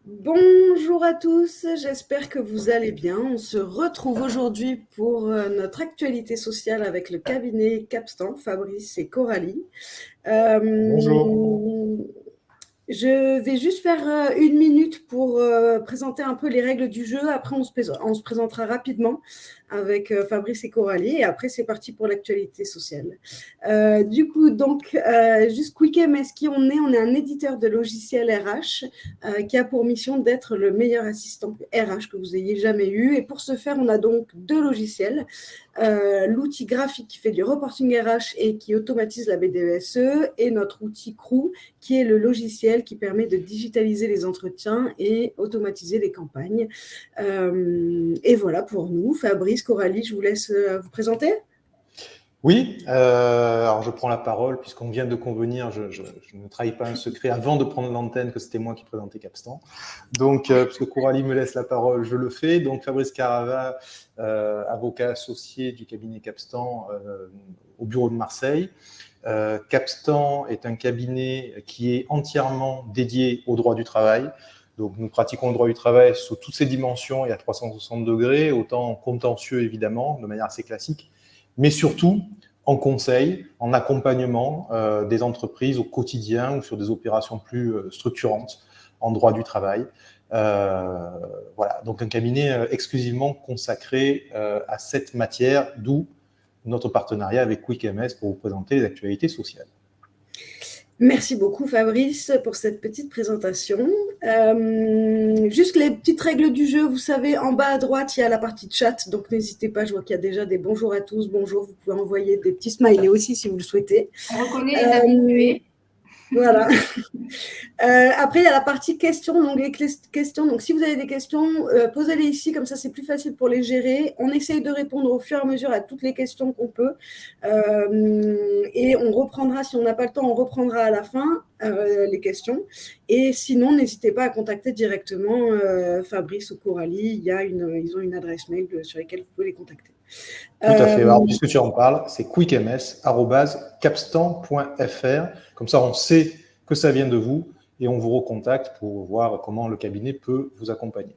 Bonjour à tous, j'espère que vous allez bien. On se retrouve aujourd'hui pour notre actualité sociale avec le cabinet Capstan, Fabrice et Coralie. Bonjour. Euh, je vais juste faire 1 minute pour présenter un peu les règles du jeu. Après, on se présentera rapidement avec Fabrice et Coralie. Et après, c'est parti pour l'actualité sociale. Du coup, donc, juste quick MS, qui on est? On est un éditeur de logiciels RH qui a pour mission d'être le meilleur assistant RH que vous ayez jamais eu. Et pour ce faire, on a donc 2 logiciels. L'outil graphique qui fait du reporting RH et qui automatise la BDESE et notre outil Crew qui est le logiciel qui permet de digitaliser les entretiens et automatiser les campagnes. Et voilà pour nous. Fabrice, Coralie, je vous laisse vous présenter. Oui, alors je prends la parole puisqu'on vient de convenir, je ne trahis pas un secret avant de prendre l'antenne que c'était moi qui présentais Capstan. Donc, puisque Coralie me laisse la parole, je le fais. Donc, Fabrice Carava, avocat associé du cabinet Capstan au bureau de Marseille. Capstan est un cabinet qui est entièrement dédié au droit du travail. Donc, nous pratiquons le droit du travail sous toutes ses dimensions et à 360 degrés, autant contentieux évidemment, de manière assez classique, mais surtout en conseil, en accompagnement des entreprises au quotidien ou sur des opérations plus structurantes en droit du travail. Voilà, donc un cabinet exclusivement consacré à cette matière, d'où notre partenariat avec QuickMS pour vous présenter les actualités sociales. Merci beaucoup Fabrice pour cette petite présentation. Juste les petites règles du jeu, vous savez, en bas à droite, il y a la partie chat, donc n'hésitez pas, je vois qu'il y a déjà des bonjours à tous, bonjour, vous pouvez envoyer des petits smileys aussi si vous le souhaitez. On reconnaît les Euh, habitués. voilà. Après, il y a la partie questions. Donc, les questions. Donc, si vous avez des questions, posez-les ici, comme ça, c'est plus facile pour les gérer. On essaye de répondre au fur et à mesure à toutes les questions qu'on peut. Et on reprendra, si on n'a pas le temps, on reprendra à la fin les questions. Et sinon, n'hésitez pas à contacter directement Fabrice ou Coralie. Ils ont une adresse mail sur laquelle vous pouvez les contacter. Tout à fait. Alors, Euh, puisque tu en parles, c'est quickms@capstan.fr. Comme ça, on sait que ça vient de vous et on vous recontacte pour voir comment le cabinet peut vous accompagner.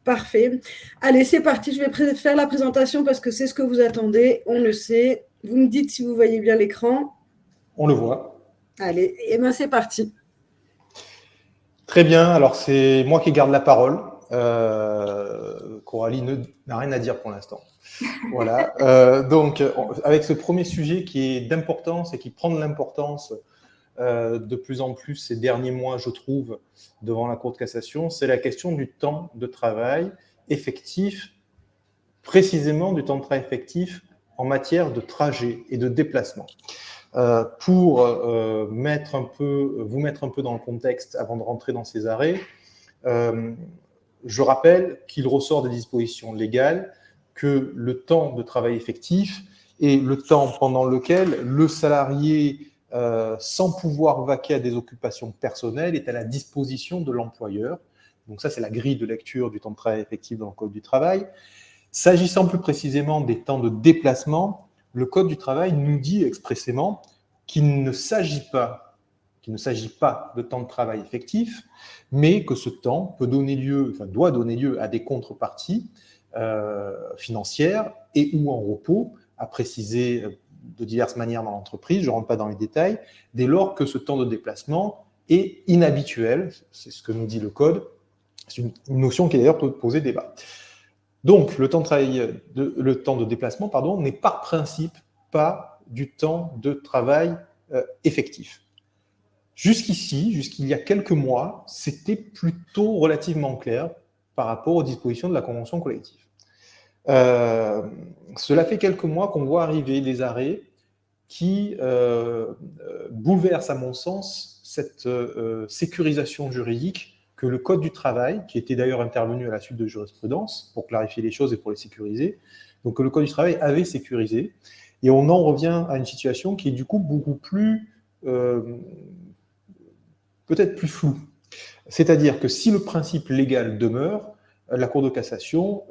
Parfait. Allez, c'est parti. Je vais faire la présentation parce que c'est ce que vous attendez. On le sait. Vous me dites si vous voyez bien l'écran. On le voit. Allez, et ben c'est parti. Très bien. Alors, c'est moi qui garde la parole. Coralie n'a rien à dire pour l'instant. Voilà. Donc, avec ce premier sujet qui est d'importance et qui prend de l'importance de plus en plus ces derniers mois, je trouve, devant la Cour de cassation, c'est la question du temps de travail effectif, précisément du temps de travail effectif en matière de trajet et de déplacement. Pour vous mettre un peu dans le contexte avant de rentrer dans ces arrêts, je rappelle qu'il ressort des dispositions légales que le temps de travail effectif est le temps pendant lequel le salarié, sans pouvoir vaquer à des occupations personnelles, est à la disposition de l'employeur. Donc ça, c'est la grille de lecture du temps de travail effectif dans le Code du travail. S'agissant plus précisément des temps de déplacement, le Code du travail nous dit expressément qu'il ne s'agit pas de temps de travail effectif, mais que ce temps peut donner lieu, enfin doit donner lieu à des contreparties financières et ou en repos, à préciser de diverses manières dans l'entreprise, je ne rentre pas dans les détails, dès lors que ce temps de déplacement est inhabituel, c'est ce que nous dit le Code, c'est une notion qui d'ailleurs peut poser débat. Donc, le temps de déplacement, n'est par principe pas du temps de travail effectif. Jusqu'ici, jusqu'il y a quelques mois, c'était plutôt relativement clair par rapport aux dispositions de la convention collective. Cela fait quelques mois qu'on voit arriver des arrêts qui bouleversent, à mon sens, cette sécurisation juridique que le Code du travail, qui était d'ailleurs intervenu à la suite de jurisprudence pour clarifier les choses et pour les sécuriser, donc que le Code du travail avait sécurisé. Et on en revient à une situation qui est du coup beaucoup plus, peut-être plus floue. C'est-à-dire que si le principe légal demeure, la Cour de cassation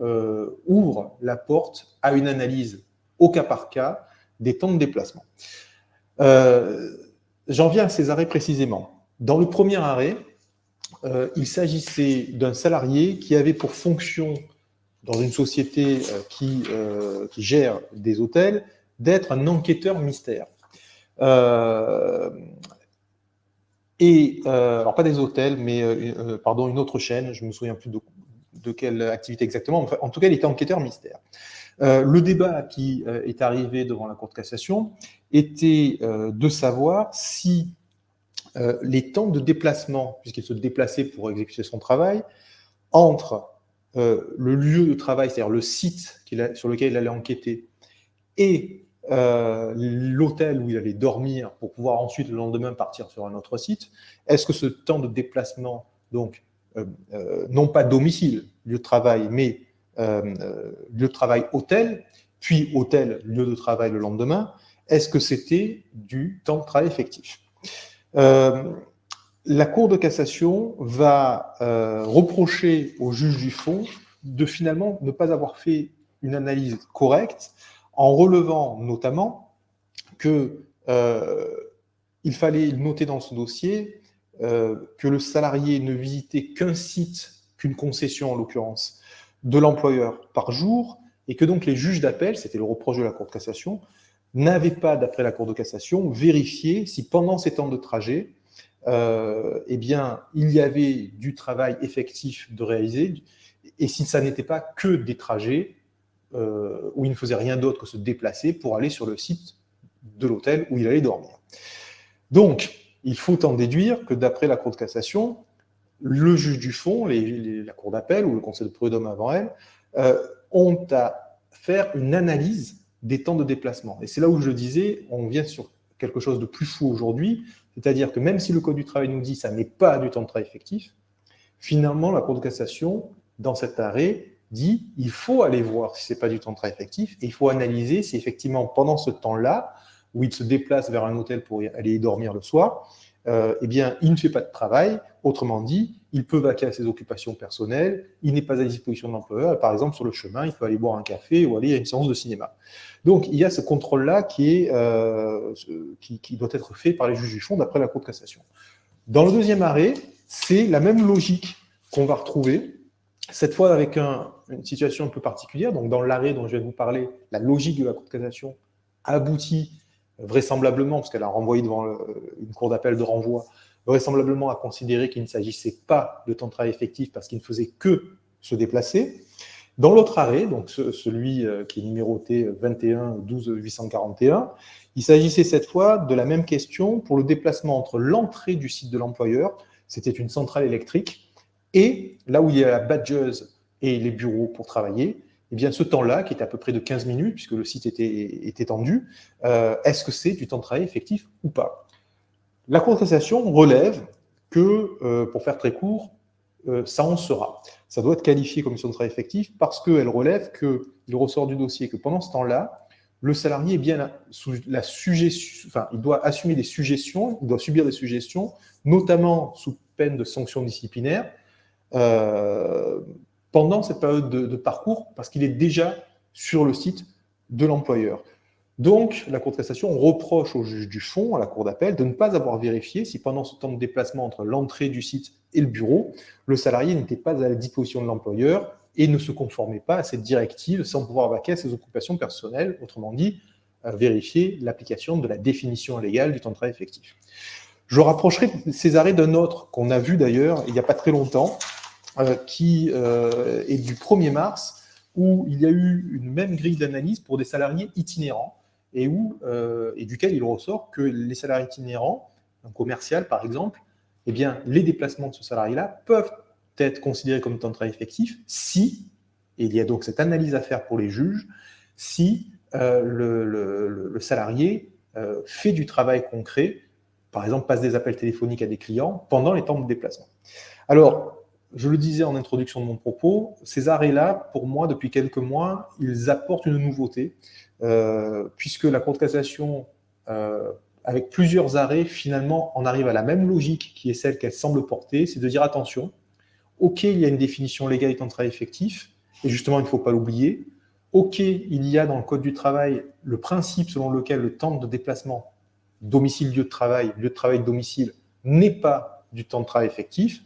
ouvre la porte à une analyse au cas par cas des temps de déplacement. J'en viens à ces arrêts précisément. Dans le premier arrêt, il s'agissait d'un salarié qui avait pour fonction, dans une société qui gère des hôtels, d'être un enquêteur mystère. Alors pas des hôtels, mais pardon, une autre chaîne, je ne me souviens plus de quelle activité exactement, enfin, en tout cas, il était enquêteur mystère. Le débat qui est arrivé devant la Cour de cassation était de savoir si les temps de déplacement, puisqu'il se déplaçait pour exécuter son travail, entre le lieu de travail, c'est-à-dire le site sur lequel il allait enquêter, et l'hôtel où il allait dormir pour pouvoir ensuite le lendemain partir sur un autre site, est-ce que ce temps de déplacement, donc non pas domicile, lieu de travail, mais lieu de travail hôtel, puis hôtel, lieu de travail le lendemain, est-ce que c'était du temps de travail effectif? La Cour de cassation va reprocher au juge du fond de finalement ne pas avoir fait une analyse correcte en relevant notamment que il fallait noter dans ce dossier que le salarié ne visitait qu'un site, qu'une concession en l'occurrence, de l'employeur par jour, et que donc les juges d'appel, c'était le reproche de la Cour de cassation, n'avaient pas, d'après la Cour de cassation, vérifié si pendant ces temps de trajet, eh bien, il y avait du travail effectif de réaliser, et si ça n'était pas que des trajets où il ne faisait rien d'autre que se déplacer pour aller sur le site de l'hôtel où il allait dormir. Donc, il faut en déduire que d'après la Cour de cassation, le juge du fond, la Cour d'appel ou le Conseil de prud'homme avant elle, ont à faire une analyse des temps de déplacement. Et c'est là où je disais, on vient sur quelque chose de plus fou aujourd'hui, c'est-à-dire que même si le Code du travail nous dit que ça n'est pas du temps de travail effectif, finalement, la Cour de cassation, dans cet arrêt, dit il faut aller voir si ce n'est pas du temps de travail effectif et il faut analyser si effectivement, pendant ce temps-là, où il se déplace vers un hôtel pour aller y dormir le soir, eh bien, il ne fait pas de travail. Autrement dit, il peut vaquer à ses occupations personnelles, il n'est pas à disposition de l'employeur. Par exemple, sur le chemin, il peut aller boire un café ou aller à une séance de cinéma. Donc, il y a ce contrôle-là qui doit être fait par les juges du fond d'après la Cour de cassation. Dans le deuxième arrêt, c'est la même logique qu'on va retrouver, cette fois avec une situation un peu particulière. Donc, dans l'arrêt dont je vais vous parler, la logique de la Cour de cassation aboutit vraisemblablement, parce qu'elle a renvoyé devant une cour d'appel de renvoi, vraisemblablement à considérer qu'il ne s'agissait pas de temps de travail effectif parce qu'il ne faisait que se déplacer. Dans l'autre arrêt, donc celui qui est numéroté 21-12-841, il s'agissait cette fois de la même question pour le déplacement entre l'entrée du site de l'employeur, c'était une centrale électrique, et là où il y a la badgeuse et les bureaux pour travailler, eh bien, ce temps-là, qui est à peu près de 15 minutes, puisque le site était étendu, est-ce que c'est du temps de travail effectif ou pas? La Cour de cassation relève que, pour faire très court, ça en sera. Ça doit être qualifié comme temps de travail effectif parce qu'elle relève qu'il ressort du dossier que pendant ce temps-là, le salarié est bien sous la suggestion, enfin, il doit assumer des suggestions, il doit subir des suggestions, notamment sous peine de sanctions disciplinaires, pendant cette période de parcours, parce qu'il est déjà sur le site de l'employeur. Donc, la Cour de cassation reproche au juge du fond, à la Cour d'appel, de ne pas avoir vérifié si pendant ce temps de déplacement entre l'entrée du site et le bureau, le salarié n'était pas à la disposition de l'employeur et ne se conformait pas à cette directive sans pouvoir vaquer à ses occupations personnelles, autrement dit, vérifier l'application de la définition légale du temps de travail effectif. Je rapprocherai ces arrêts d'un autre qu'on a vu d'ailleurs il n'y a pas très longtemps, qui est du 1er mars, où il y a eu une même grille d'analyse pour des salariés itinérants, et duquel il ressort que les salariés itinérants, un commercial par exemple, eh bien, les déplacements de ce salarié-là peuvent être considérés comme temps de travail effectif si, et il y a donc cette analyse à faire pour les juges, si le salarié fait du travail concret, par exemple passe des appels téléphoniques à des clients pendant les temps de déplacement. Alors, je le disais en introduction de mon propos, ces arrêts-là, pour moi, depuis quelques mois, ils apportent une nouveauté, puisque la Cour de cassation, avec plusieurs arrêts, finalement, en arrive à la même logique qui est celle qu'elle semble porter, c'est de dire attention, ok, il y a une définition légale du temps de travail effectif, et justement, il ne faut pas l'oublier. Ok, il y a dans le Code du travail le principe selon lequel le temps de déplacement domicile-lieu de travail, domicile, n'est pas du temps de travail effectif.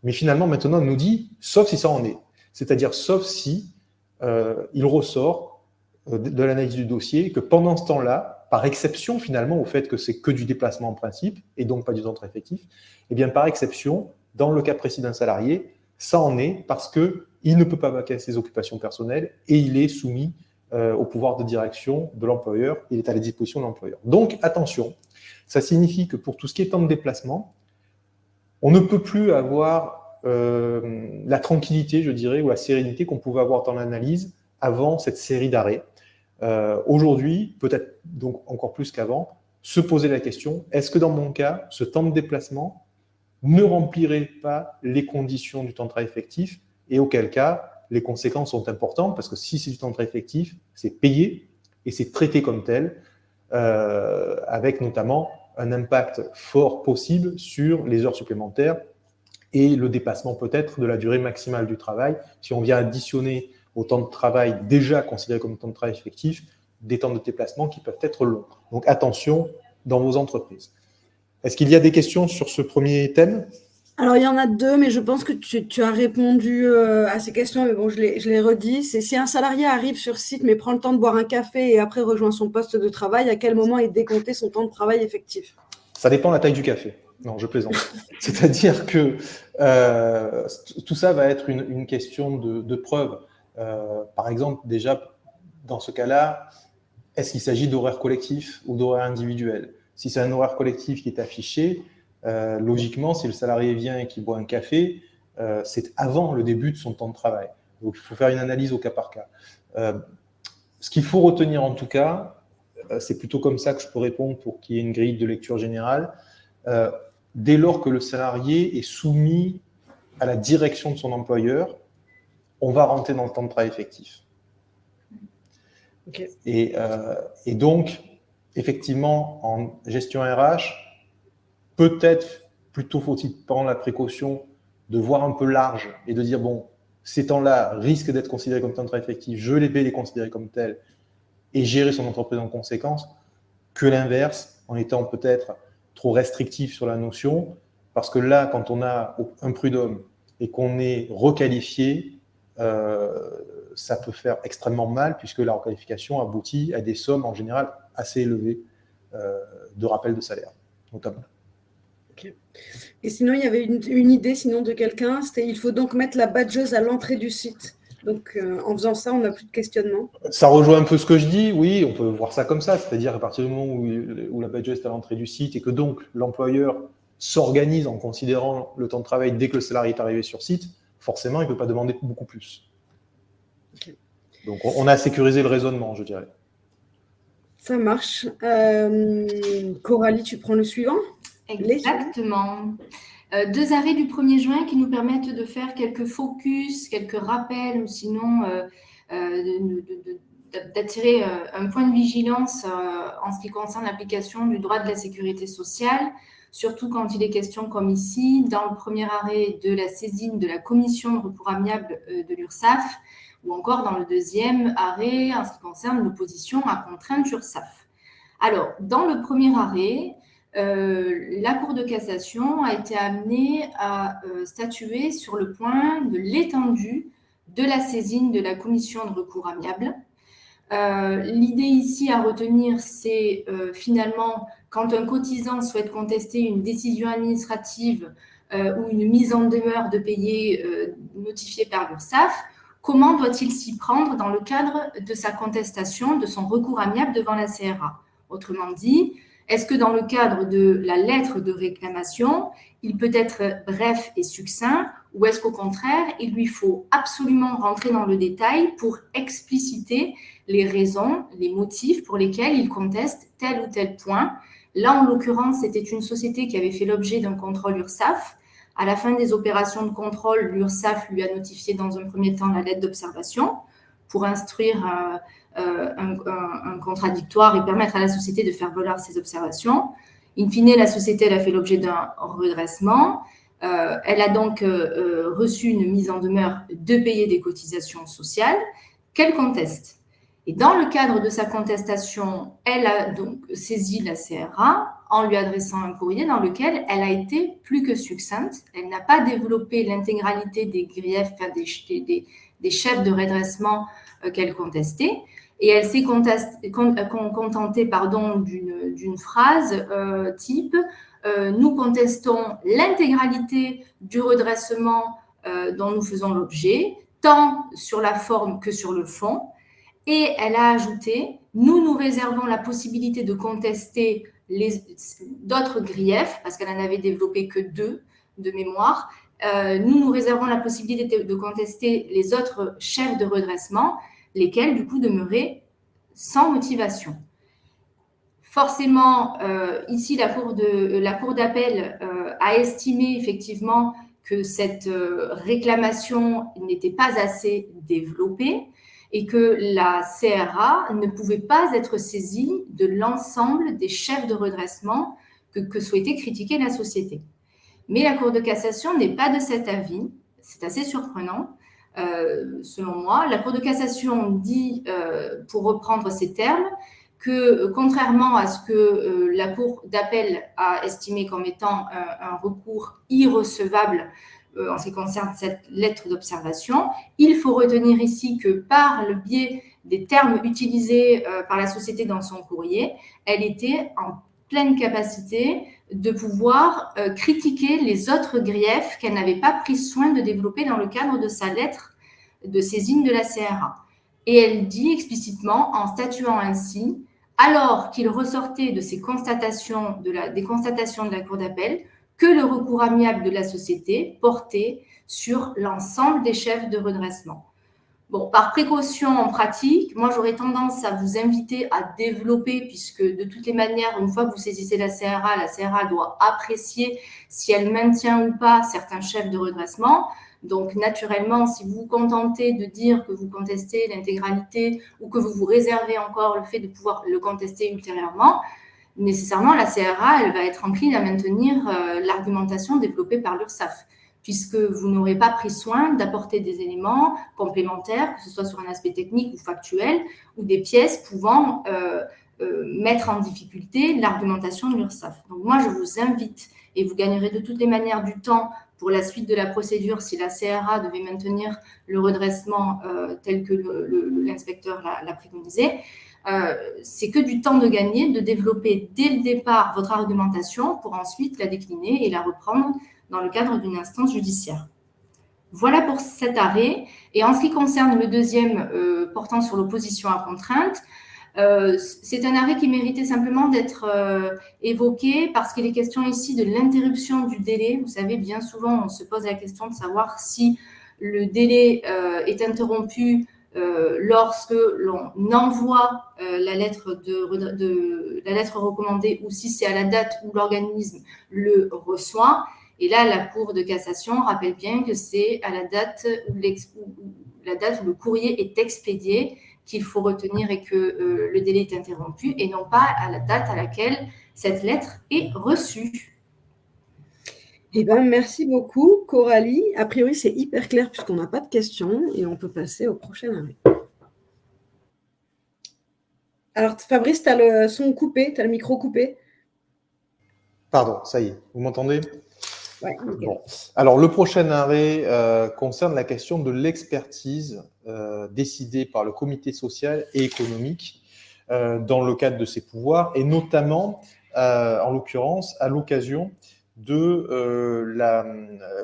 Mais finalement, maintenant, on nous dit, sauf si ça en est. C'est-à-dire, sauf si il ressort de l'analyse du dossier que pendant ce temps-là, par exception finalement au fait que c'est que du déplacement en principe, et donc pas du temps de travail effectif, eh bien par exception, dans le cas précis d'un salarié, ça en est parce qu'il ne peut pas vaquer à ses occupations personnelles et il est soumis au pouvoir de direction de l'employeur, il est à la disposition de l'employeur. Donc attention, ça signifie que pour tout ce qui est temps de déplacement, on ne peut plus avoir la tranquillité, je dirais, ou la sérénité qu'on pouvait avoir dans l'analyse avant cette série d'arrêts. Aujourd'hui, peut-être donc encore plus qu'avant, se poser la question, est-ce que dans mon cas, ce temps de déplacement ne remplirait pas les conditions du temps de travail effectif, et auquel cas, les conséquences sont importantes, parce que si c'est du temps de travail effectif, c'est payé et c'est traité comme tel, avec notamment un impact fort possible sur les heures supplémentaires et le dépassement peut-être de la durée maximale du travail. Si on vient additionner au temps de travail déjà considéré comme temps de travail effectif, des temps de déplacement qui peuvent être longs. Donc attention dans vos entreprises. Est-ce qu'il y a des questions sur ce premier thème ? Alors, il y en a deux, mais je pense que tu as répondu à ces questions, mais bon, je les redis. C'est si un salarié arrive sur site, mais prend le temps de boire un café et après rejoint son poste de travail, à quel moment est décompté son temps de travail effectif ? Ça dépend de la taille du café. Non, je plaisante. C'est-à-dire que tout ça va être une question de preuve. Par exemple, déjà, dans ce cas-là, est-ce qu'il s'agit d'horaires collectifs ou d'horaires individuels ? Si c'est un horaire collectif qui est affiché, logiquement, si le salarié vient et qu'il boit un café, c'est avant le début de son temps de travail. Donc, il faut faire une analyse au cas par cas. Ce qu'il faut retenir en tout cas, c'est plutôt comme ça que je peux répondre pour qu'il y ait une grille de lecture générale. Dès lors que le salarié est soumis à la direction de son employeur, on va rentrer dans le temps de travail effectif. Okay. Et donc, effectivement, en gestion RH, peut-être plutôt faut-il prendre la précaution de voir un peu large et de dire, bon, ces temps-là risquent d'être considérés comme temps de travail effectif, je vais les considérer comme tels et gérer son entreprise en conséquence, que l'inverse, en étant peut-être trop restrictif sur la notion, parce que là, quand on a un prud'homme et qu'on est requalifié, ça peut faire extrêmement mal, puisque la requalification aboutit à des sommes en général assez élevées de rappel de salaire, notamment. Okay. Et sinon, il y avait une idée sinon de quelqu'un, c'était il faut donc mettre la badgeuse à l'entrée du site. Donc, en faisant ça, on n'a plus de questionnement. Ça rejoint un peu ce que je dis, oui, on peut voir ça comme ça, c'est-à-dire à partir du moment où la badgeuse est à l'entrée du site et que donc l'employeur s'organise en considérant le temps de travail dès que le salarié est arrivé sur site, forcément, il ne peut pas demander beaucoup plus. Okay. Donc, on a sécurisé le raisonnement, je dirais. Ça marche. Coralie, tu prends le suivant ? Exactement. 2 arrêts du 1er juin qui nous permettent de faire quelques focus, quelques rappels ou sinon d'attirer un point de vigilance en ce qui concerne l'application du droit de la sécurité sociale, surtout quand il est question, comme ici, dans le premier arrêt de la saisine de la commission de recours amiable de l'URSSAF, ou encore dans le deuxième arrêt en ce qui concerne l'opposition à contrainte URSSAF. Alors, dans le premier arrêt, la Cour de cassation a été amenée à statuer sur le point de l'étendue de la saisine de la commission de recours amiable. L'idée ici à retenir, c'est finalement quand un cotisant souhaite contester une décision administrative ou une mise en demeure de payer notifiée par l'URSSAF, comment doit-il s'y prendre dans le cadre de sa contestation, de son recours amiable devant la CRA ? Autrement dit, est-ce que dans le cadre de la lettre de réclamation, il peut être bref et succinct, ou est-ce qu'au contraire, il lui faut absolument rentrer dans le détail pour expliciter les raisons, les motifs pour lesquels il conteste tel ou tel point. Là, en l'occurrence, c'était une société qui avait fait l'objet d'un contrôle URSSAF. À la fin des opérations de contrôle, l'URSSAF lui a notifié dans un premier temps la lettre d'observation pour instruire un contradictoire et permettre à la société de faire valoir ses observations. In fine, la société elle a fait l'objet d'un redressement. Elle a donc reçu une mise en demeure de payer des cotisations sociales qu'elle conteste. Et dans le cadre de sa contestation, elle a donc saisi la CRA en lui adressant un courrier dans lequel elle a été plus que succincte. Elle n'a pas développé l'intégralité des griefs, enfin des chefs de redressement qu'elle contestait. Et elle s'est contentée d'une phrase type nous contestons l'intégralité du redressement dont nous faisons l'objet, tant sur la forme que sur le fond. Et elle a ajouté nous réservons la possibilité de contester d'autres griefs, parce qu'elle n'en avait développé que 2 de mémoire. Nous réservons la possibilité de contester les autres chefs de redressement, lesquels, du coup, demeuraient sans motivation. Forcément, ici, la Cour d'appel a estimé effectivement que cette réclamation n'était pas assez développée et que la CRA ne pouvait pas être saisie de l'ensemble des chefs de redressement que souhaitait critiquer la société. Mais la Cour de cassation n'est pas de cet avis. C'est assez surprenant, selon moi. La Cour de cassation dit, pour reprendre ces termes, que contrairement à ce que la Cour d'appel a estimé comme étant un recours irrecevable en ce qui concerne cette lettre d'observation, il faut retenir ici que par le biais des termes utilisés par la société dans son courrier, elle était en pleine capacité de pouvoir critiquer les autres griefs qu'elle n'avait pas pris soin de développer dans le cadre de sa lettre de saisine de la CRA. Et elle dit explicitement, en statuant ainsi, alors qu'il ressortait de ces constatations, des constatations de la Cour d'appel, que le recours amiable de la société portait sur l'ensemble des chefs de redressement. Bon, par précaution en pratique, moi j'aurais tendance à vous inviter à développer, puisque de toutes les manières, une fois que vous saisissez la CRA doit apprécier si elle maintient ou pas certains chefs de redressement. Donc naturellement, si vous vous contentez de dire que vous contestez l'intégralité ou que vous vous réservez encore le fait de pouvoir le contester ultérieurement, nécessairement la CRA, elle va être encline à maintenir l'argumentation développée par l'URSSAF, puisque vous n'aurez pas pris soin d'apporter des éléments complémentaires, que ce soit sur un aspect technique ou factuel, ou des pièces pouvant mettre en difficulté l'argumentation de l'URSSAF. Donc moi, je vous invite, et vous gagnerez de toutes les manières du temps pour la suite de la procédure si la CRA devait maintenir le redressement tel que l'inspecteur l'a préconisé, c'est que du temps de gagner, de développer dès le départ votre argumentation pour ensuite la décliner et la reprendre dans le cadre d'une instance judiciaire. Voilà pour cet arrêt. Et en ce qui concerne le deuxième portant sur l'opposition à contrainte, c'est un arrêt qui méritait simplement d'être évoqué parce qu'il est question ici de l'interruption du délai. Vous savez, bien souvent, on se pose la question de savoir si le délai est interrompu lorsque l'on envoie la lettre recommandée ou si c'est à la date où l'organisme le reçoit. Et là, la Cour de cassation rappelle bien que c'est à la date où le courrier est expédié qu'il faut retenir et que le délai est interrompu et non pas à la date à laquelle cette lettre est reçue. Eh bien, merci beaucoup, Coralie. A priori, c'est hyper clair puisqu'on n'a pas de questions et on peut passer au prochain arrêt. Alors, Fabrice, tu as le son coupé, tu as le micro coupé. Pardon, ça y est, vous m'entendez ? Ouais, nickel. Bon. Alors, le prochain arrêt concerne la question de l'expertise décidée par le comité social et économique dans le cadre de ses pouvoirs, et notamment, en l'occurrence, à l'occasion de la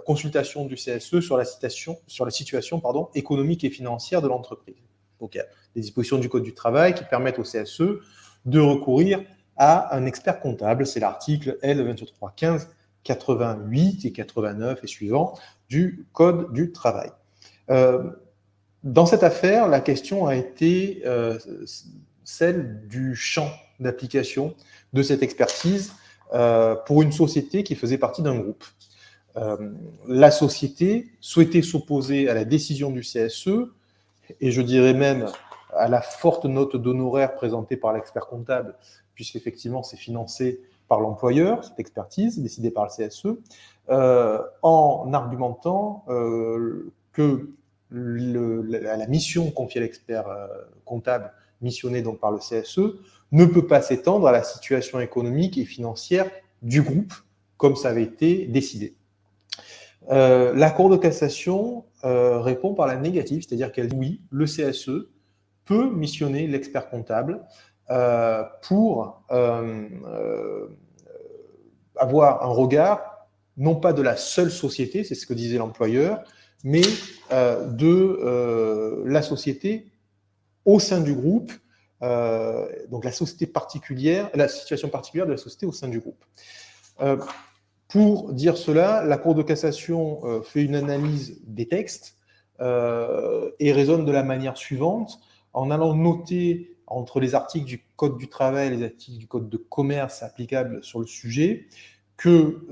consultation du CSE sur la situation économique et financière de l'entreprise. Donc, il y a des dispositions du Code du travail qui permettent au CSE de recourir à un expert comptable. C'est l'article L2315 88 et 89 et suivants du Code du travail. Dans cette affaire, la question a été celle du champ d'application de cette expertise pour une société qui faisait partie d'un groupe. La société souhaitait s'opposer à la décision du CSE et je dirais même à la forte note d'honoraires présentée par l'expert comptable, puisqu'effectivement c'est financé par l'employeur, cette expertise décidée par le CSE, en argumentant que la mission confiée à l'expert comptable, missionné donc par le CSE, ne peut pas s'étendre à la situation économique et financière du groupe, comme ça avait été décidé. La Cour de cassation répond par la négative, c'est-à-dire qu'elle dit oui, le CSE peut missionner l'expert comptable pour avoir un regard, non pas de la seule société, c'est ce que disait l'employeur, mais de la société au sein du groupe, donc la société particulière, la situation particulière de la société au sein du groupe. Pour dire cela, la Cour de cassation fait une analyse des textes et raisonne de la manière suivante, en allant noter entre les articles du Code du travail et les articles du Code de commerce applicables sur le sujet, que,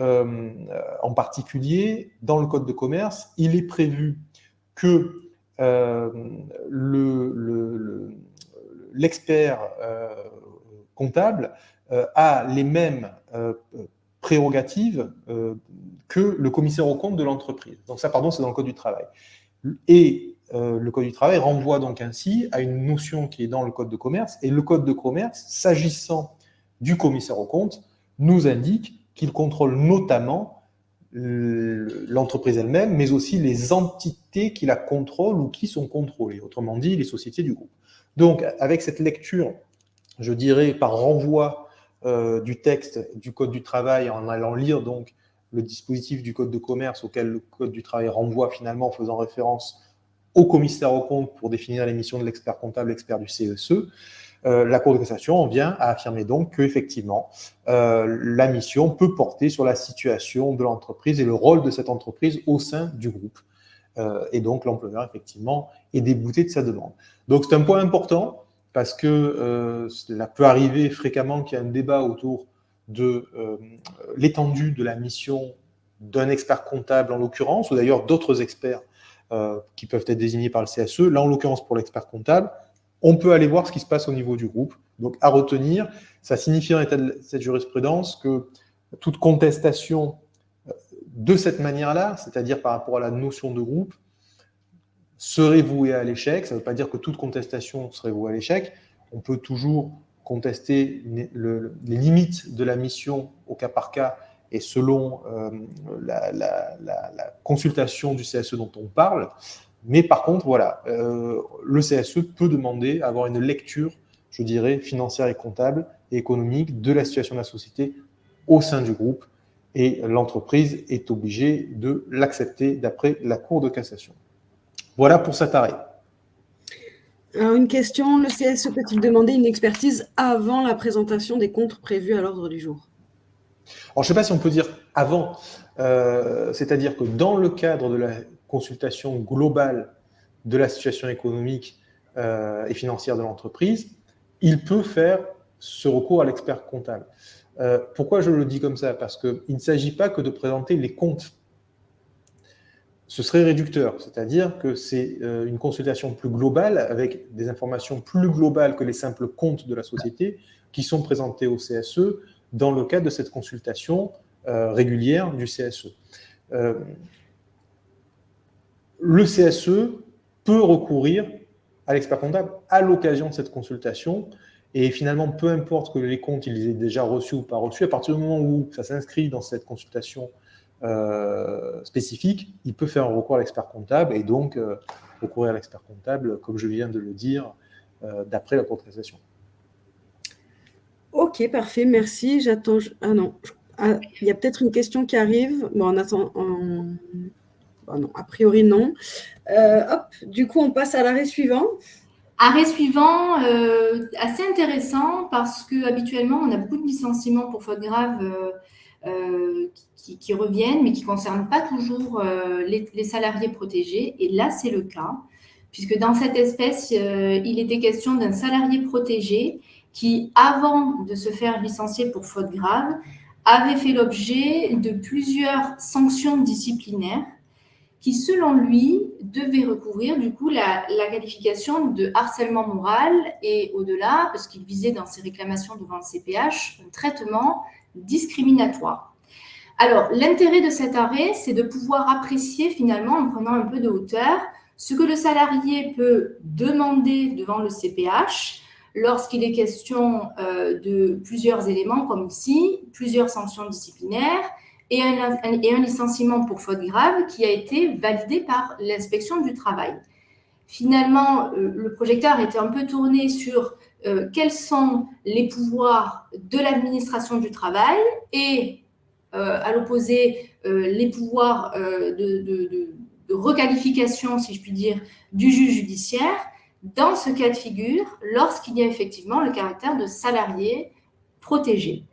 en particulier, dans le Code de commerce, il est prévu que l'expert comptable a les mêmes prérogatives que le commissaire aux comptes de l'entreprise. Donc ça, pardon, c'est dans le Code du travail. Et le Code du travail renvoie donc ainsi à une notion qui est dans le Code de commerce, et le Code de commerce, s'agissant du commissaire aux comptes, nous indique qu'il contrôle notamment l'entreprise elle-même, mais aussi les entités qui la contrôlent ou qui sont contrôlées, autrement dit, les sociétés du groupe. Donc, avec cette lecture, je dirais, par renvoi du texte du Code du travail, en allant lire donc le dispositif du Code de commerce auquel le Code du travail renvoie finalement en faisant référence au commissaire aux comptes pour définir les missions de l'expert comptable, l'expert du CSE, la Cour de cassation en vient à affirmer donc qu'effectivement, la mission peut porter sur la situation de l'entreprise et le rôle de cette entreprise au sein du groupe. Et donc, l'employeur, effectivement, est débouté de sa demande. Donc, c'est un point important parce que cela peut arriver fréquemment qu'il y a un débat autour de l'étendue de la mission d'un expert comptable, en l'occurrence, ou d'ailleurs d'autres experts qui peuvent être désignés par le CSE. Là, en l'occurrence, pour l'expert comptable, on peut aller voir ce qui se passe au niveau du groupe. Donc, à retenir, ça signifie en état de cette jurisprudence que toute contestation de cette manière-là, c'est-à-dire par rapport à la notion de groupe, serait vouée à l'échec. Ça ne veut pas dire que toute contestation serait vouée à l'échec. On peut toujours contester les limites de la mission au cas par cas et selon la consultation du CSE dont on parle. Mais par contre, voilà, le CSE peut demander à avoir une lecture, je dirais, financière et comptable et économique de la situation de la société au sein du groupe, et l'entreprise est obligée de l'accepter d'après la Cour de cassation. Voilà pour cet arrêt. Alors, une question, le CSE peut-il demander une expertise avant la présentation des comptes prévus à l'ordre du jour ? Alors, je ne sais pas si on peut dire avant, c'est-à-dire que dans le cadre de la consultation globale de la situation économique et financière de l'entreprise, il peut faire ce recours à l'expert comptable. Pourquoi je le dis comme ça ? Parce qu'il ne s'agit pas que de présenter les comptes. Ce serait réducteur, c'est-à-dire que c'est une consultation plus globale, avec des informations plus globales que les simples comptes de la société, qui sont présentés au CSE dans le cadre de cette consultation régulière du CSE. Le CSE peut recourir à l'expert comptable à l'occasion de cette consultation, et finalement, peu importe que les comptes ils aient déjà reçus ou pas reçus, à partir du moment où ça s'inscrit dans cette consultation spécifique, il peut faire un recours à l'expert comptable et donc recourir à l'expert comptable, comme je viens de le dire, d'après la Cour de cassation. Ok, parfait, merci. J'attends. Ah non, il y a peut-être une question qui arrive. Bon, on attend. Non, a priori non. Du coup, on passe à l'arrêt suivant. Arrêt suivant, assez intéressant parce qu'habituellement, on a beaucoup de licenciements pour faute grave qui reviennent, mais qui ne concernent pas toujours les salariés protégés. Et là, c'est le cas, puisque dans cette espèce, il était question d'un salarié protégé qui, avant de se faire licencier pour faute grave, avait fait l'objet de plusieurs sanctions disciplinaires qui, selon lui, devait recouvrir du coup la qualification de harcèlement moral et au-delà, parce qu'il visait dans ses réclamations devant le CPH un traitement discriminatoire. Alors, l'intérêt de cet arrêt, c'est de pouvoir apprécier finalement, en prenant un peu de hauteur, ce que le salarié peut demander devant le CPH lorsqu'il est question de plusieurs éléments, comme ici, plusieurs sanctions disciplinaires et un licenciement pour faute grave qui a été validé par l'inspection du travail. Finalement, le projecteur était un peu tourné sur quels sont les pouvoirs de l'administration du travail et, à l'opposé, les pouvoirs de requalification, si je puis dire, du juge judiciaire dans ce cas de figure, lorsqu'il y a effectivement le caractère de salarié protégé.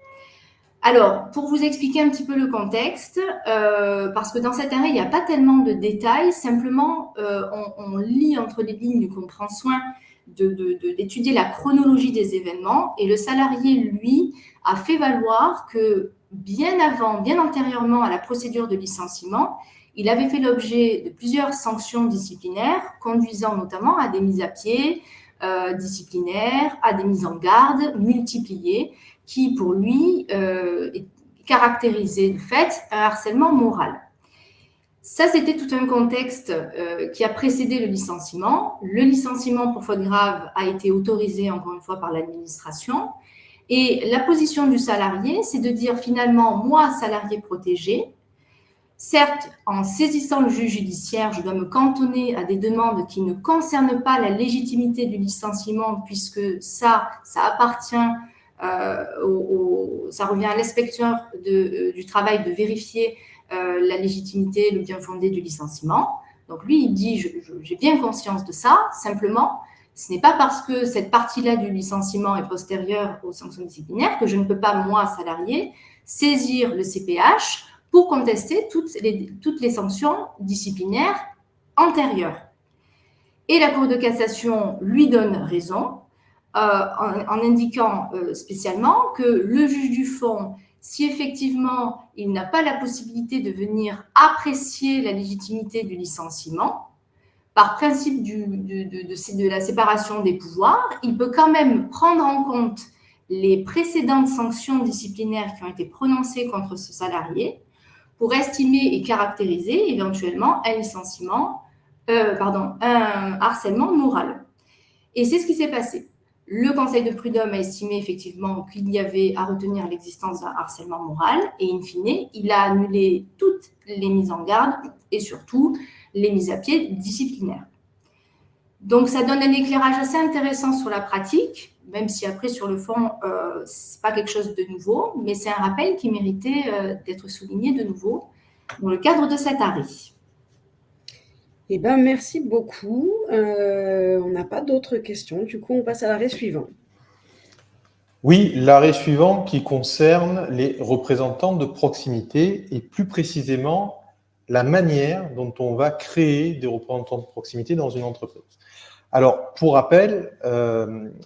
Alors, pour vous expliquer un petit peu le contexte, parce que dans cet arrêt, il n'y a pas tellement de détails, simplement, on lit entre les lignes, qu'on prend soin d'étudier la chronologie des événements, et le salarié, lui, a fait valoir que bien antérieurement à la procédure de licenciement, il avait fait l'objet de plusieurs sanctions disciplinaires, conduisant notamment à des mises à pied disciplinaires, à des mises en garde multipliées, qui, pour lui, caractérisait de fait un harcèlement moral. Ça, c'était tout un contexte qui a précédé le licenciement. Le licenciement pour faute grave a été autorisé, encore une fois, par l'administration. Et la position du salarié, c'est de dire finalement, moi, salarié protégé, certes, en saisissant le juge judiciaire, je dois me cantonner à des demandes qui ne concernent pas la légitimité du licenciement, puisque ça appartient, ça revient à l'inspecteur du travail de vérifier la légitimité, le bien fondé du licenciement. Donc lui, il dit, j'ai bien conscience de ça, simplement, ce n'est pas parce que cette partie-là du licenciement est postérieure aux sanctions disciplinaires que je ne peux pas, moi, salarié, saisir le CPH pour contester toutes les sanctions disciplinaires antérieures. Et la Cour de cassation lui donne raison en indiquant spécialement que le juge du fond, si effectivement il n'a pas la possibilité de venir apprécier la légitimité du licenciement, par principe de la séparation des pouvoirs, il peut quand même prendre en compte les précédentes sanctions disciplinaires qui ont été prononcées contre ce salarié pour estimer et caractériser éventuellement un harcèlement moral. Et c'est ce qui s'est passé. Le Conseil de prud'homme a estimé effectivement qu'il y avait à retenir l'existence d'un harcèlement moral et in fine, il a annulé toutes les mises en garde et surtout les mises à pied disciplinaires. Donc, ça donne un éclairage assez intéressant sur la pratique, même si après, sur le fond, ce n'est pas quelque chose de nouveau, mais c'est un rappel qui méritait d'être souligné de nouveau dans le cadre de cet arrêt. Eh bien, merci beaucoup. On n'a pas d'autres questions. Du coup, on passe à l'arrêt suivant. Oui, l'arrêt suivant qui concerne les représentants de proximité et plus précisément la manière dont on va créer des représentants de proximité dans une entreprise. Alors, pour rappel,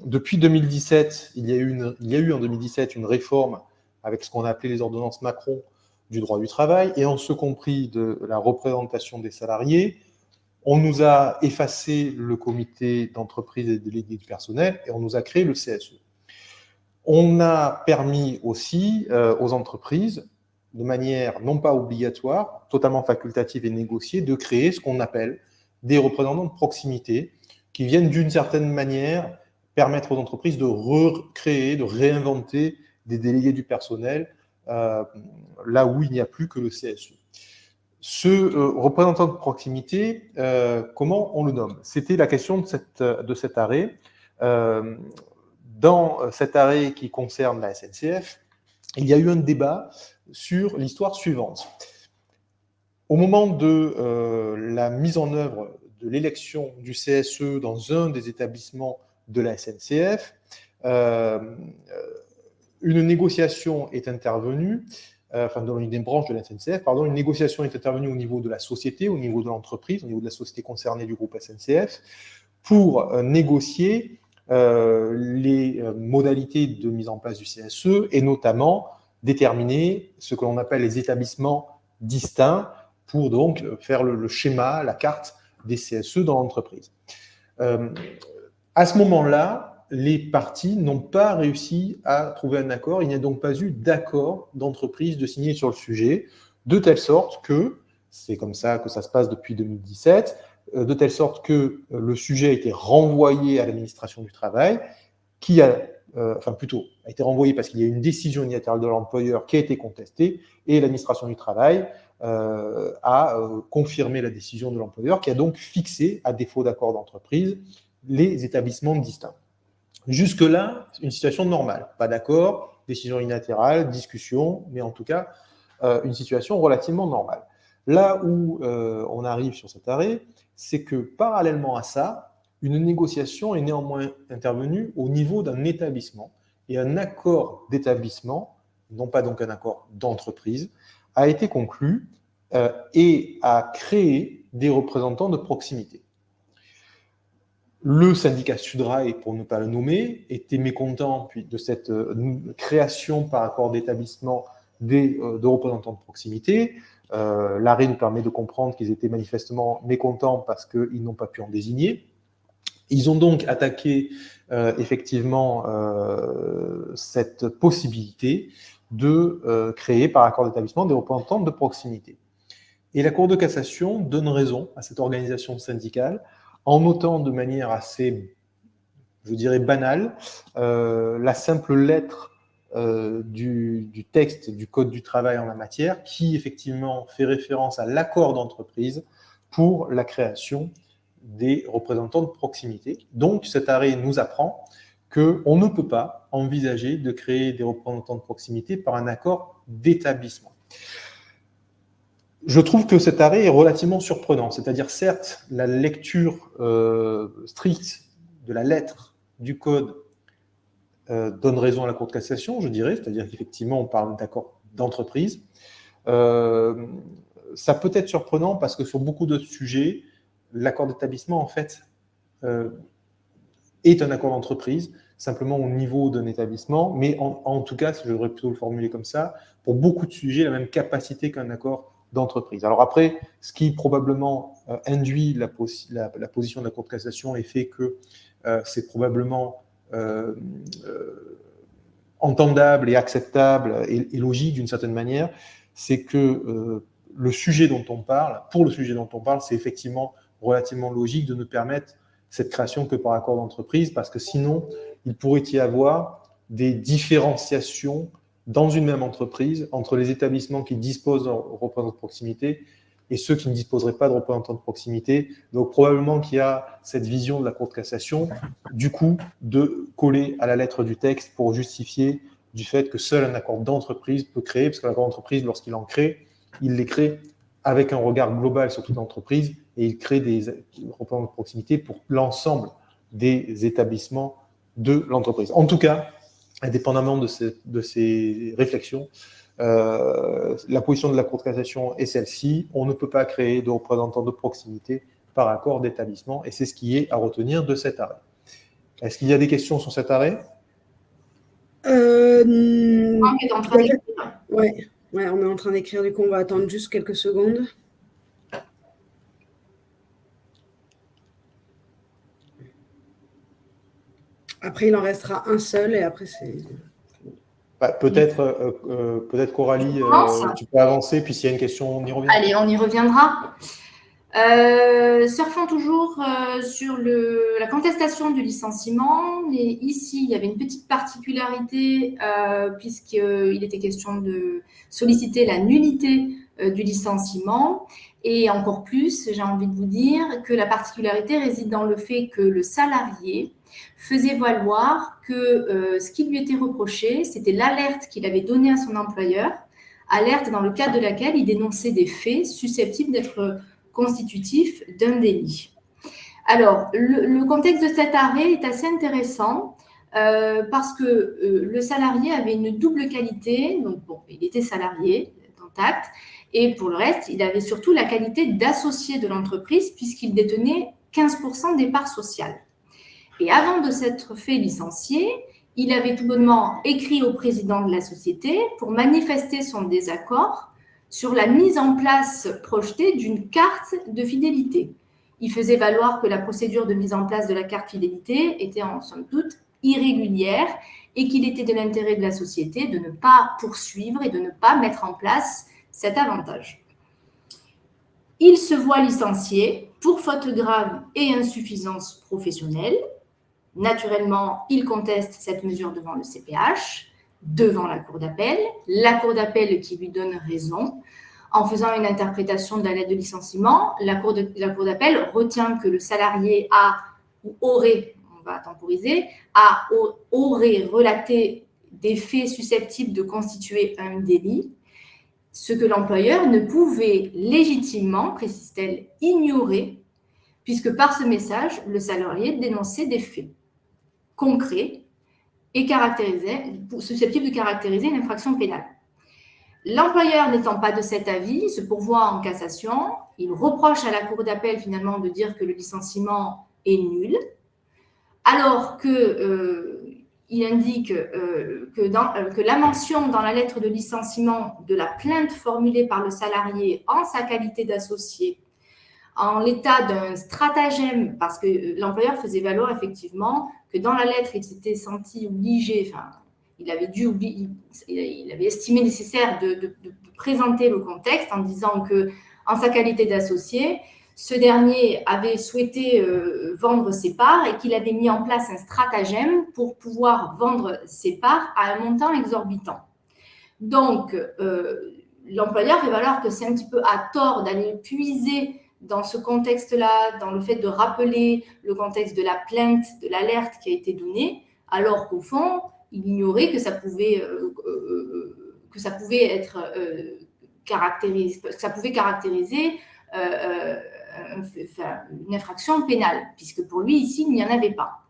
depuis 2017, il y a eu en 2017 une réforme avec ce qu'on a appelé les ordonnances Macron du droit du travail, et en ce compris de la représentation des salariés, on nous a effacé le comité d'entreprise et délégué du personnel, et on nous a créé le CSE. On a permis aussi aux entreprises, de manière non pas obligatoire, totalement facultative et négociée, de créer ce qu'on appelle des représentants de proximité, qui viennent d'une certaine manière permettre aux entreprises de recréer, de réinventer des délégués du personnel là où il n'y a plus que le CSE. Ce représentant de proximité, comment on le nomme? C'était la question de cet arrêt. Dans cet arrêt qui concerne la SNCF, il y a eu un débat sur l'histoire suivante. Au moment de la mise en œuvre de l'élection du CSE dans un des établissements de la SNCF, une négociation est intervenue, dans une des branches de la SNCF, une négociation est intervenue au niveau de la société, au niveau de l'entreprise, au niveau de la société concernée du groupe SNCF, pour négocier les modalités de mise en place du CSE et notamment déterminer ce que l'on appelle les établissements distincts pour donc faire le schéma, la carte des CSE dans l'entreprise. À ce moment-là, les parties n'ont pas réussi à trouver un accord. Il n'y a donc pas eu d'accord d'entreprise de signer sur le sujet, de telle sorte que, c'est comme ça que ça se passe depuis 2017, de telle sorte que le sujet a été renvoyé à l'administration du travail qui a été renvoyé parce qu'il y a une décision unilatérale de l'employeur qui a été contestée, et l'administration du travail a confirmé la décision de l'employeur, qui a donc fixé, à défaut d'accord d'entreprise, les établissements distincts. Jusque-là, une situation normale. Pas d'accord, décision unilatérale, discussion, mais en tout cas, une situation relativement normale. Là où on arrive sur cet arrêt, c'est que parallèlement à ça, une négociation est néanmoins intervenue au niveau d'un établissement, et un accord d'établissement, non pas donc un accord d'entreprise, a été conclu et a créé des représentants de proximité. Le syndicat Sudrail, pour ne pas le nommer, était mécontent de cette création par accord d'établissement de représentants de proximité. L'arrêt nous permet de comprendre qu'ils étaient manifestement mécontents parce qu'ils n'ont pas pu en désigner. Ils ont donc attaqué effectivement cette possibilité de créer par accord d'établissement des représentants de proximité. Et la Cour de cassation donne raison à cette organisation syndicale en notant de manière assez, je dirais, banale, la simple lettre du texte du Code du travail en la matière, qui effectivement fait référence à l'accord d'entreprise pour la création des représentants de proximité. Donc cet arrêt nous apprend qu'on ne peut pas envisager de créer des représentants de proximité par un accord d'établissement. Je trouve que cet arrêt est relativement surprenant, c'est-à-dire certes, la lecture stricte de la lettre du Code donne raison à la Cour de cassation, je dirais, c'est-à-dire qu'effectivement, on parle d'accord d'entreprise. Ça peut être surprenant parce que sur beaucoup d'autres sujets, l'accord d'établissement, en fait, est un accord d'entreprise, simplement au niveau d'un établissement, mais en tout cas, je devrais plutôt le formuler comme ça, pour beaucoup de sujets, la même capacité qu'un accord d'entreprise. Alors après, ce qui probablement induit la position de la Cour de cassation et fait que c'est probablement entendable et acceptable et logique d'une certaine manière, c'est que le sujet dont on parle, c'est effectivement relativement logique de ne permettre cette création que par accord d'entreprise, parce que sinon, il pourrait y avoir des différenciations dans une même entreprise entre les établissements qui disposent de représentants de proximité et ceux qui ne disposeraient pas de représentants de proximité. Donc probablement qu'il y a cette vision de la Cour de cassation, du coup, de coller à la lettre du texte pour justifier du fait que seul un accord d'entreprise peut créer, parce que l'accord d'entreprise, lorsqu'il en crée, il les crée avec un regard global sur toute l'entreprise, et il crée des représentants de proximité pour l'ensemble des établissements de l'entreprise. En tout cas, indépendamment de ces réflexions, la position de la Cour de cassation est celle-ci. On ne peut pas créer de représentants de proximité par accord d'établissement, et c'est ce qui est à retenir de cet arrêt. Est-ce qu'il y a des questions sur cet arrêt ? Ouais, on est en train d'écrire, du coup, on va attendre juste quelques secondes. Après, il en restera un seul, et après, c'est... Peut-être Coralie, tu peux avancer, puis s'il y a une question, on y revient. Allez, on y reviendra. Surfons toujours sur la contestation du licenciement. Mais ici, il y avait une petite particularité puisqu'il était question de solliciter la nullité du licenciement. Et encore plus, j'ai envie de vous dire que la particularité réside dans le fait que le salarié faisait valoir que ce qui lui était reproché, c'était l'alerte qu'il avait donnée à son employeur, alerte dans le cadre de laquelle il dénonçait des faits susceptibles d'être constitutifs d'un délit. Alors, le contexte de cet arrêt est assez intéressant parce que le salarié avait une double qualité. Donc, bon, il était salarié, contact, et pour le reste, il avait surtout la qualité d'associé de l'entreprise puisqu'il détenait 15% des parts sociales. Et avant de s'être fait licencier, il avait tout bonnement écrit au président de la société pour manifester son désaccord sur la mise en place projetée d'une carte de fidélité. Il faisait valoir que la procédure de mise en place de la carte fidélité était en somme toute irrégulière et qu'il était de l'intérêt de la société de ne pas poursuivre et de ne pas mettre en place cet avantage. Il se voit licencié pour faute grave et insuffisance professionnelle, naturellement, il conteste cette mesure devant le CPH, devant la Cour d'appel. La Cour d'appel qui lui donne raison. En faisant une interprétation de la lettre de licenciement, la Cour d'appel retient que le salarié a ou aurait, on va temporiser, aurait relaté des faits susceptibles de constituer un délit, ce que l'employeur ne pouvait légitimement, précise-t-elle, ignorer, puisque par ce message, le salarié dénonçait des faits concrets et susceptibles de caractériser une infraction pénale. L'employeur n'étant pas de cet avis, se pourvoit en cassation. Il reproche à la Cour d'appel finalement de dire que le licenciement est nul, alors qu'il indique que la mention dans la lettre de licenciement de la plainte formulée par le salarié en sa qualité d'associé, en l'état d'un stratagème, parce que l'employeur faisait valoir effectivement que dans la lettre, il s'était senti obligé, il avait estimé nécessaire de présenter le contexte en disant que, en sa qualité d'associé, ce dernier avait souhaité vendre ses parts et qu'il avait mis en place un stratagème pour pouvoir vendre ses parts à un montant exorbitant. Donc, l'employeur fait valoir que c'est un petit peu à tort d'aller puiser dans ce contexte-là, dans le fait de rappeler le contexte de la plainte, de l'alerte qui a été donnée, alors qu'au fond, il ignorait que ça pouvait être caractérisé, que ça pouvait caractériser une infraction pénale, puisque pour lui, ici, il n'y en avait pas.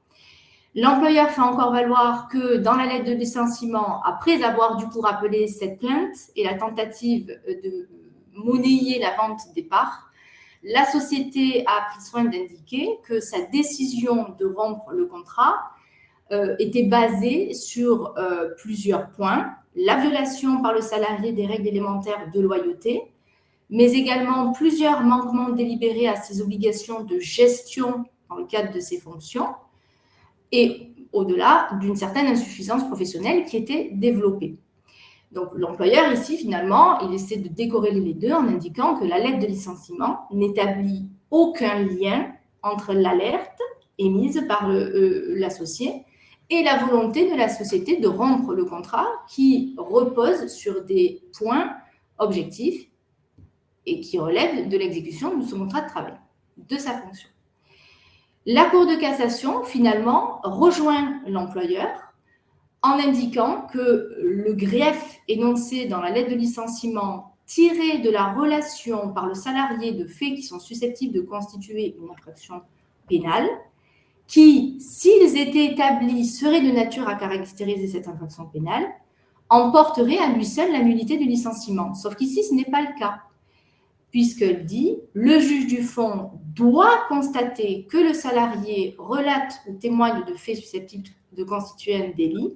L'employeur fait encore valoir que dans la lettre de licenciement, après avoir du coup rappelé cette plainte et la tentative de monnayer la vente des parts, la société a pris soin d'indiquer que sa décision de rompre le contrat était basée sur plusieurs points. La violation par le salarié des règles élémentaires de loyauté, mais également plusieurs manquements délibérés à ses obligations de gestion dans le cadre de ses fonctions, et au-delà d'une certaine insuffisance professionnelle qui était développée. Donc, l'employeur, ici, finalement, il essaie de décorréler les deux en indiquant que la lettre de licenciement n'établit aucun lien entre l'alerte émise par l'associé et la volonté de la société de rompre le contrat qui repose sur des points objectifs et qui relèvent de l'exécution de son contrat de travail, de sa fonction. La Cour de cassation, finalement, rejoint l'employeur en indiquant que le grief énoncé dans la lettre de licenciement tiré de la relation par le salarié de faits qui sont susceptibles de constituer une infraction pénale, qui, s'ils étaient établis, seraient de nature à caractériser cette infraction pénale, emporterait à lui seul la nullité du licenciement. Sauf qu'ici, ce n'est pas le cas, puisqu'elle dit « Le juge du fond doit constater que le salarié relate ou témoigne de faits susceptibles de constituer un délit »,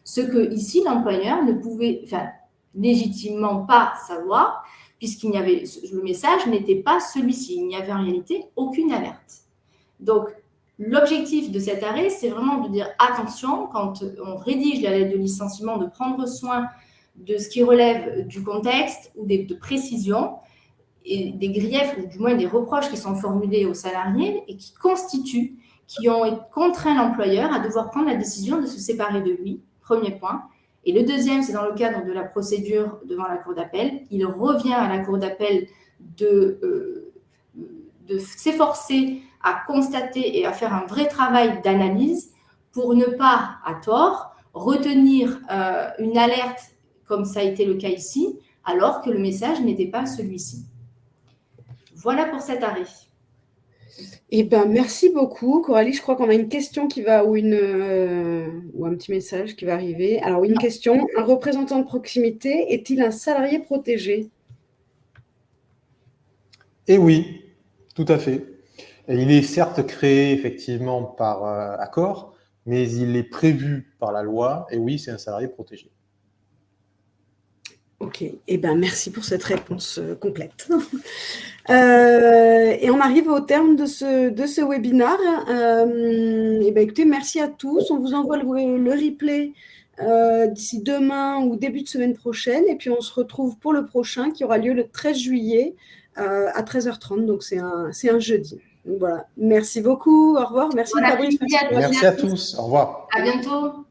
ce que ici l'employeur ne pouvait légitimement pas savoir, puisqu'il n'y avait, le message n'était pas celui-ci, il n'y avait en réalité aucune alerte. Donc, l'objectif de cet arrêt, c'est vraiment de dire attention, quand on rédige la lettre de licenciement, de prendre soin de ce qui relève du contexte ou de précisions, et des griefs, ou du moins des reproches qui sont formulés aux salariés et qui ont contraint l'employeur à devoir prendre la décision de se séparer de lui, premier point. Et le deuxième, c'est dans le cadre de la procédure devant la Cour d'appel. Il revient à la Cour d'appel de s'efforcer à constater et à faire un vrai travail d'analyse pour ne pas, à tort, retenir une alerte, comme ça a été le cas ici, alors que le message n'était pas celui-ci. Voilà pour cet arrêt. Eh ben, merci beaucoup, Coralie. Je crois qu'on a une question qui va, ou un petit message qui va arriver. Alors, une question. Un représentant de proximité est-il un salarié protégé? Eh oui, tout à fait. Et il est certes créé effectivement par accord, mais il est prévu par la loi. Et oui, c'est un salarié protégé. Ok, eh ben, merci pour cette réponse complète. Et on arrive au terme de ce webinaire. Eh ben, écoutez, merci à tous. On vous envoie le replay d'ici demain ou début de semaine prochaine. Et puis, on se retrouve pour le prochain qui aura lieu le 13 juillet à 13h30. Donc, c'est un jeudi. Donc, voilà. Merci beaucoup. Au revoir. Merci Bon Fabrice. après-midi à tous. Merci à tous. Au revoir. À bientôt.